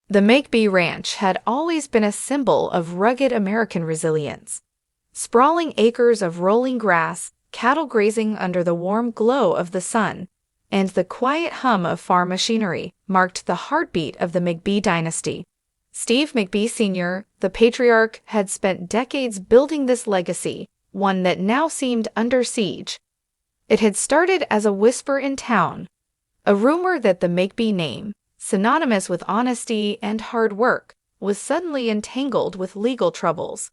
The McBee Ranch had always been a symbol of rugged American resilience. Sprawling acres of rolling grass, cattle grazing under the warm glow of the sun, and the quiet hum of farm machinery marked the heartbeat of the McBee dynasty. Steve McBee Sr., the patriarch, had spent decades building this legacy, one that now seemed under siege. It had started as a whisper in town, a rumor that the McBee name, synonymous with honesty and hard work, was suddenly entangled with legal troubles.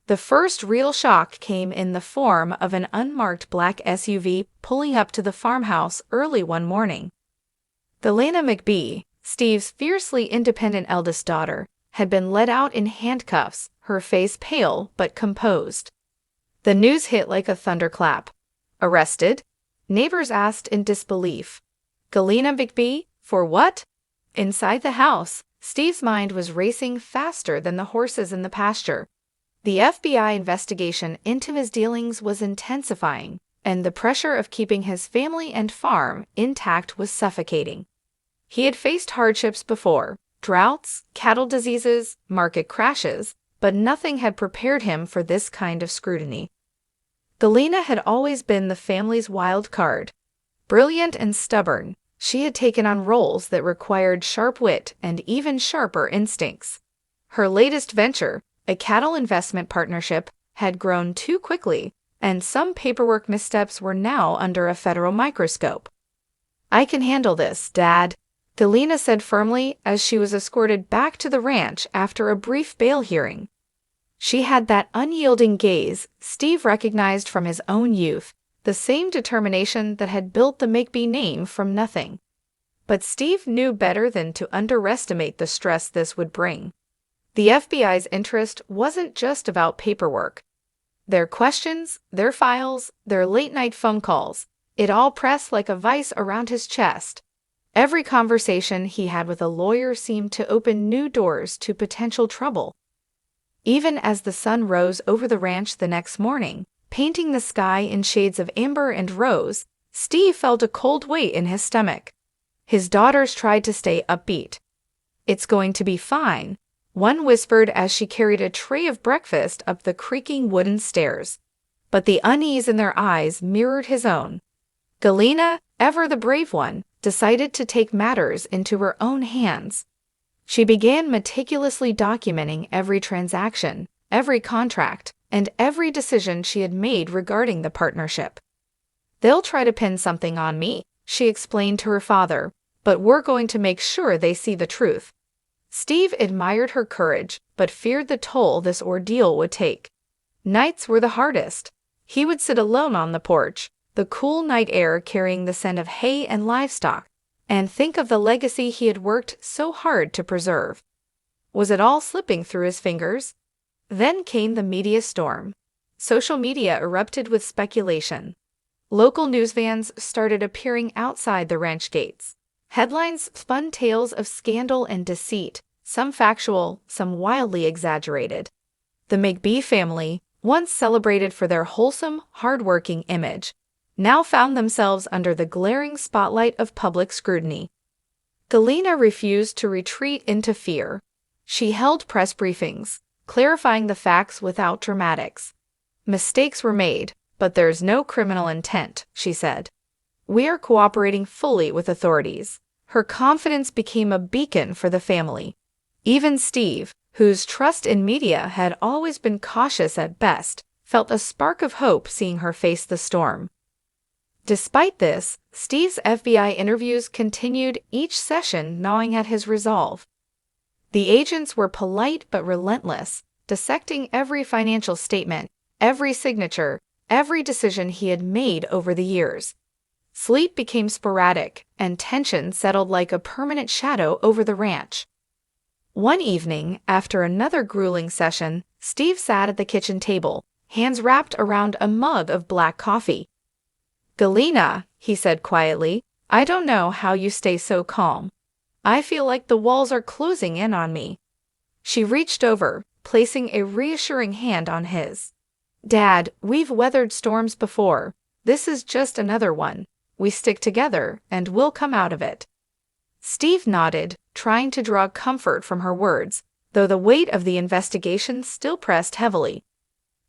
The first real shock came in the form of an unmarked black SUV pulling up to the farmhouse early one morning. Galyna McBee, Steve's fiercely independent eldest daughter, had been led out in handcuffs, her face pale but composed. The news hit like a thunderclap. Arrested? Neighbors asked in disbelief. Galyna McBee? For what? Inside the house, Steve's mind was racing faster than the horses in the pasture. The FBI investigation into his dealings was intensifying, and the pressure of keeping his family and farm intact was suffocating. He had faced hardships before, droughts, cattle diseases, market crashes, but nothing had prepared him for this kind of scrutiny. Galyna had always been the family's wild card. Brilliant and stubborn, she had taken on roles that required sharp wit and even sharper instincts. Her latest venture, a cattle investment partnership, had grown too quickly, and some paperwork missteps were now under a federal microscope. "I can handle this, Dad," Galyna said firmly as she was escorted back to the ranch after a brief bail hearing. She had that unyielding gaze Steve recognized from his own youth, the same determination that had built the McBee name from nothing. But Steve knew better than to underestimate the stress this would bring. The FBI's interest wasn't just about paperwork. Their questions, their files, their late-night phone calls, it all pressed like a vice around his chest. Every conversation he had with a lawyer seemed to open new doors to potential trouble. Even as the sun rose over the ranch the next morning, painting the sky in shades of amber and rose, Steve felt a cold weight in his stomach. His daughters tried to stay upbeat. "It's going to be fine," one whispered as she carried a tray of breakfast up the creaking wooden stairs. But the unease in their eyes mirrored his own. Galyna, ever the brave one, decided to take matters into her own hands. She began meticulously documenting every transaction, every contract, and every decision she had made regarding the partnership. "They'll try to pin something on me," she explained to her father, "but we're going to make sure they see the truth." Steve admired her courage, but feared the toll this ordeal would take. Nights were the hardest. He would sit alone on the porch, the cool night air carrying the scent of hay and livestock, and think of the legacy he had worked so hard to preserve. Was it all slipping through his fingers? Then came the media storm. Social media erupted with speculation. Local news vans started appearing outside the ranch gates. Headlines spun tales of scandal and deceit, some factual, some wildly exaggerated. The McBee family, once celebrated for their wholesome, hard-working image, now found themselves under the glaring spotlight of public scrutiny. Galyna refused to retreat into fear. She held press briefings, clarifying the facts without dramatics. "Mistakes were made, but there's no criminal intent," she said. "We are cooperating fully with authorities." Her confidence became a beacon for the family. Even Steve, whose trust in media had always been cautious at best, felt a spark of hope seeing her face the storm. Despite this, Steve's FBI interviews continued, each session gnawing at his resolve. The agents were polite but relentless, dissecting every financial statement, every signature, every decision he had made over the years. Sleep became sporadic, and tension settled like a permanent shadow over the ranch. One evening, after another grueling session, Steve sat at the kitchen table, hands wrapped around a mug of black coffee. "Galyna," he said quietly, "I don't know how you stay so calm. I feel like the walls are closing in on me." She reached over, placing a reassuring hand on his. "Dad, we've weathered storms before. This is just another one. We stick together, and we'll come out of it." Steve nodded, trying to draw comfort from her words, though the weight of the investigation still pressed heavily.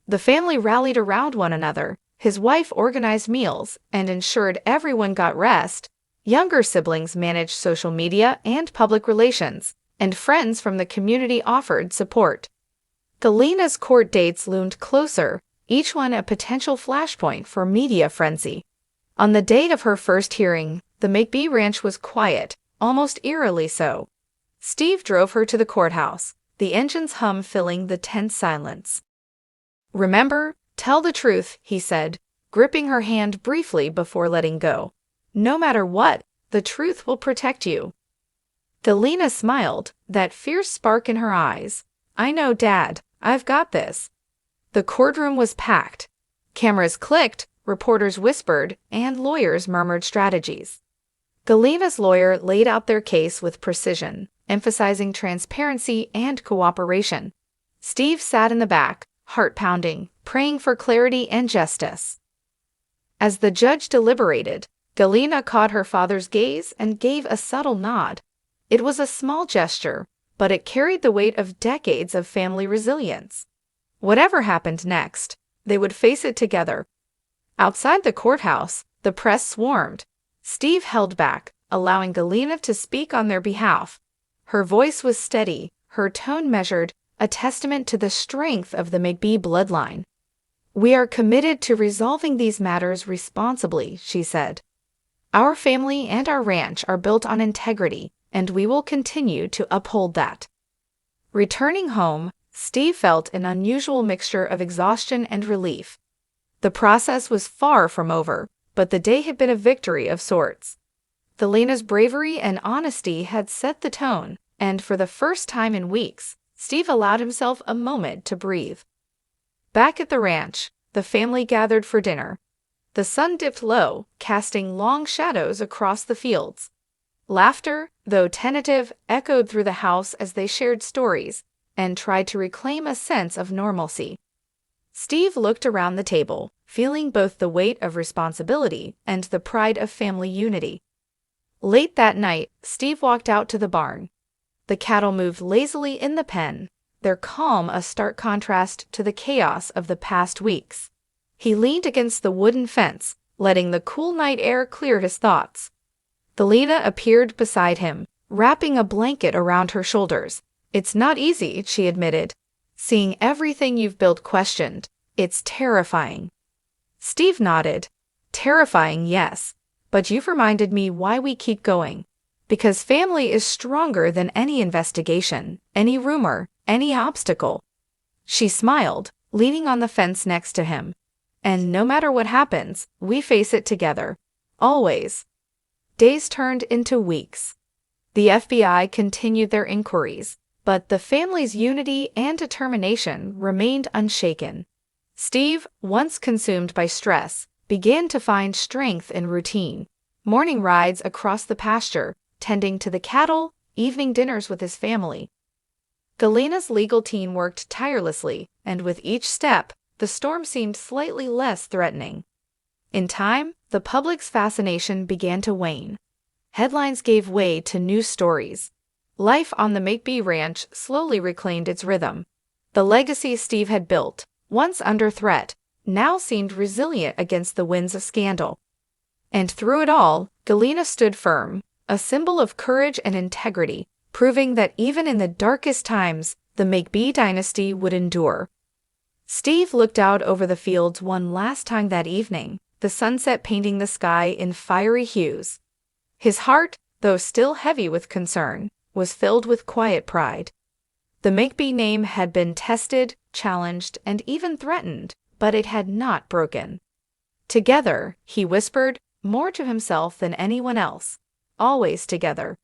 The family rallied around one another. His wife organized meals and ensured everyone got rest. Younger siblings managed social media and public relations, and friends from the community offered support. Galyna's court dates loomed closer, each one a potential flashpoint for media frenzy. On the date of her first hearing, the McBee ranch was quiet, almost eerily so. Steve drove her to the courthouse, the engine's hum filling the tense silence. "Remember, tell the truth," he said, gripping her hand briefly before letting go. "No matter what, the truth will protect you." Galyna smiled, that fierce spark in her eyes. "I know, Dad. I've got this." The courtroom was packed. Cameras clicked, reporters whispered, and lawyers murmured strategies. Galyna's lawyer laid out their case with precision, emphasizing transparency and cooperation. Steve sat in the back, heart pounding, praying for clarity and justice. As the judge deliberated, Galyna caught her father's gaze and gave a subtle nod. It was a small gesture, but it carried the weight of decades of family resilience. Whatever happened next, they would face it together. Outside the courthouse, the press swarmed. Steve held back, allowing Galyna to speak on their behalf. Her voice was steady, her tone measured, a testament to the strength of the McBee bloodline. "We are committed to resolving these matters responsibly," she said. "Our family and our ranch are built on integrity, and we will continue to uphold that." Returning home, Steve felt an unusual mixture of exhaustion and relief. The process was far from over, but the day had been a victory of sorts. Galyna's bravery and honesty had set the tone, and for the first time in weeks, Steve allowed himself a moment to breathe. Back at the ranch, the family gathered for dinner. The sun dipped low, casting long shadows across the fields. Laughter, though tentative, echoed through the house as they shared stories and tried to reclaim a sense of normalcy. Steve looked around the table, feeling both the weight of responsibility and the pride of family unity. Late that night, Steve walked out to the barn. The cattle moved lazily in the pen, their calm a stark contrast to the chaos of the past weeks. He leaned against the wooden fence, letting the cool night air clear his thoughts. Galyna appeared beside him, wrapping a blanket around her shoulders. "It's not easy," she admitted. "Seeing everything you've built questioned, it's terrifying." Steve nodded. "Terrifying, yes, but you've reminded me why we keep going. Because family is stronger than any investigation, any rumor, any obstacle." She smiled, leaning on the fence next to him. "And no matter what happens, we face it together. Always." Days turned into weeks. The FBI continued their inquiries, but the family's unity and determination remained unshaken. Steve, once consumed by stress, began to find strength in routine. Morning rides across the pasture, tending to the cattle, evening dinners with his family. Galyna's legal team worked tirelessly, and with each step, the storm seemed slightly less threatening. In time, the public's fascination began to wane. Headlines gave way to news stories. Life on the McBee ranch slowly reclaimed its rhythm. The legacy Steve had built, once under threat, now seemed resilient against the winds of scandal. And through it all, Galyna stood firm, a symbol of courage and integrity, proving that even in the darkest times, the McBee dynasty would endure. Steve looked out over the fields one last time that evening, the sunset painting the sky in fiery hues. His heart, though still heavy with concern, was filled with quiet pride. The McBee name had been tested, challenged, and even threatened, but it had not broken. Together, he whispered, more to himself than anyone else, always together.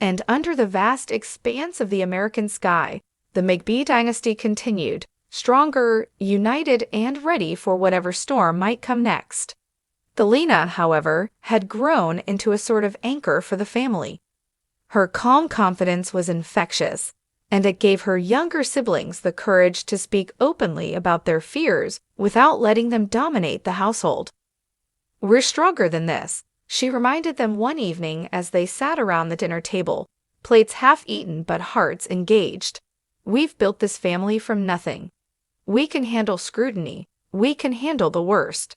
And under the vast expanse of the American sky, the McBee dynasty continued, stronger, united, and ready for whatever storm might come next. Galyna, however, had grown into a sort of anchor for the family. Her calm confidence was infectious, and it gave her younger siblings the courage to speak openly about their fears without letting them dominate the household. "We're stronger than this," she reminded them one evening as they sat around the dinner table. plates half-eaten but hearts engaged. We've built this family from nothing. We can handle scrutiny. We can handle the worst.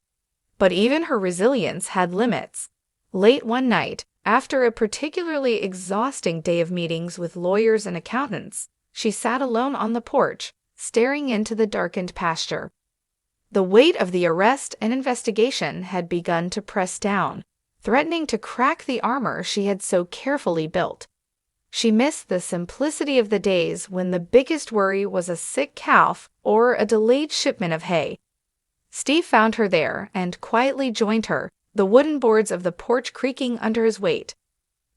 But even her resilience had limits. Late one night, after a particularly exhausting day of meetings with lawyers and accountants, she sat alone on the porch, staring into the darkened pasture. The weight of the arrest and investigation had begun to press down, threatening to crack the armor she had so carefully built. She missed the simplicity of the days when the biggest worry was a sick calf or a delayed shipment of hay. Steve found her there and quietly joined her, the wooden boards of the porch creaking under his weight.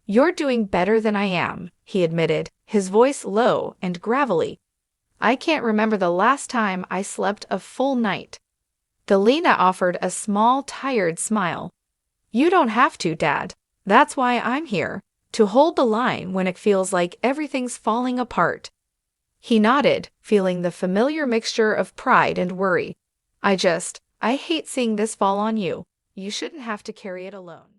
"You're doing better than I am," he admitted, his voice low and gravelly. "I can't remember the last time I slept a full night." Galyna offered a small, tired smile. "You don't have to, Dad. That's why I'm here, to hold the line when it feels like everything's falling apart." He nodded, feeling the familiar mixture of pride and worry. I hate seeing this fall on you. You shouldn't have to carry it alone."